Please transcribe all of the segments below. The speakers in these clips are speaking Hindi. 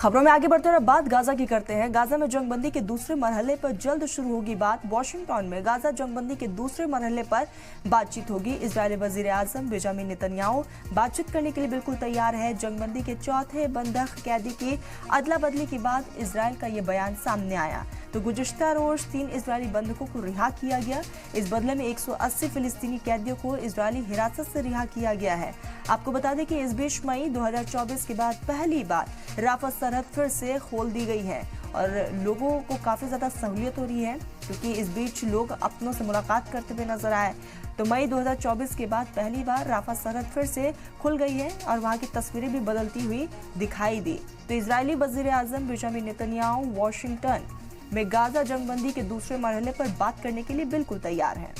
खबरों में आगे बढ़ते हुए बात गाजा की करते हैं। गाजा में जंगबंदी के दूसरे मरहले पर जल्द शुरू होगी बात। वॉशिंगटन में गाजा जंगबंदी के दूसरे मरहले पर बातचीत होगी। इजरायली वजीर आजम बेंजामिन नेतन्याहू बातचीत करने के लिए बिल्कुल तैयार है। जंगबंदी के चौथे बंधक कैदी की अदला बदली के बाद इसराइल का ये बयान सामने आया। तो गुज़िश्ता रोज 3 इजरायली बंधकों को रिहा किया गया। इस बदले में 180 फिलिस्तीनी कैदियों को इजरायली हिरासत से रिहा किया गया है। आपको बता दें कि इस बीच मई 2024 के बाद पहली बार राफा सरहद फिर से खोल दी गई है और लोगों को काफी ज्यादा सहूलियत हो रही है, क्योंकि इस बीच लोग अपनों से मुलाकात करते हुए नजर आए। तो मई 2024 के बाद पहली बार राफा सरहद फिर से खुल गई है और वहां की तस्वीरें भी बदलती हुई दिखाई दी। तो इजरायली वजीर आजम बेंजामिन नेतन्याहू वॉशिंगटन में गाजा जंगबंदी के दूसरे मरहले पर बात करने के लिए बिल्कुल तैयार है।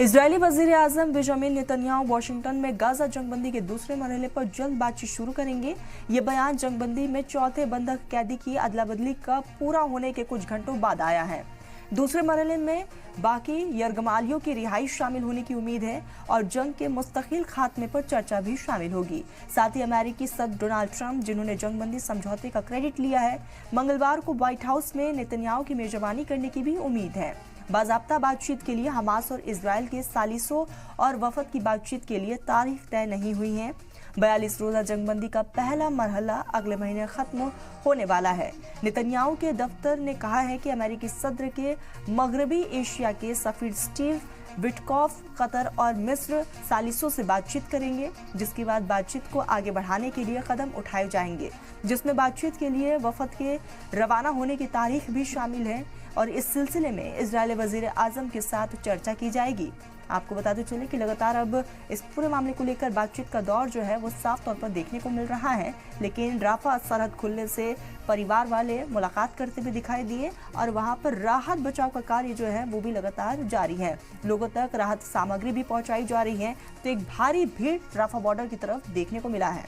इजरायली वजीर आजम बेंजामिन नेतन्याहू वॉशिंगटन में गाजा जंगबंदी के दूसरे मरहले पर जल्द बातचीत शुरू करेंगे। ये बयान जंगबंदी में चौथे बंधक कैदी की अदला बदली का पूरा होने के कुछ घंटों बाद आया है। दूसरे मरहले में बाकी यरगमालियों की रिहाई शामिल होने की उम्मीद है और जंग के मुस्तकिल खात्मे पर चर्चा भी शामिल होगी। साथ ही अमेरिकी सदर डोनाल्ड ट्रंप, जिन्होंने जंगबंदी समझौते का क्रेडिट लिया है, मंगलवार को व्हाइट हाउस में नेतन्याहू की मेजबानी करने की भी उम्मीद है। बाज़ाब्ता बातचीत के लिए हमास और इजराइल के सालिसों और वफद की बातचीत के लिए तारीख तय नहीं हुई है। 42 रोजा जंगबंदी का पहला मरहला अगले महीने खत्म होने वाला है। नेतन्याहू के दफ्तर ने कहा है कि अमेरिकी सदर के मगरबी एशिया के सफीर स्टीव विटकॉफ कतर और मिस्र सालिसों से बातचीत करेंगे, जिसके बाद बातचीत को आगे बढ़ाने के लिए कदम उठाए जाएंगे, जिसमें बातचीत के लिए वफद के रवाना होने की तारीख भी शामिल है और इस सिलसिले में इजरायली वजीर आजम के साथ चर्चा की जाएगी। आपको बताते चले कि लगातार अब इस पूरे मामले को लेकर बातचीत का दौर जो है वो साफ तौर पर देखने को मिल रहा है, लेकिन राफा सरहद खुलने से परिवार वाले मुलाकात करते हुए दिखाई दिए और वहां पर राहत बचाव का कार्य जो है वो भी लगातार जारी है। लोगों तक राहत सामग्री भी पहुंचाई जा रही है। तो एक भारी भीड़ राफा बॉर्डर की तरफ देखने को मिला है।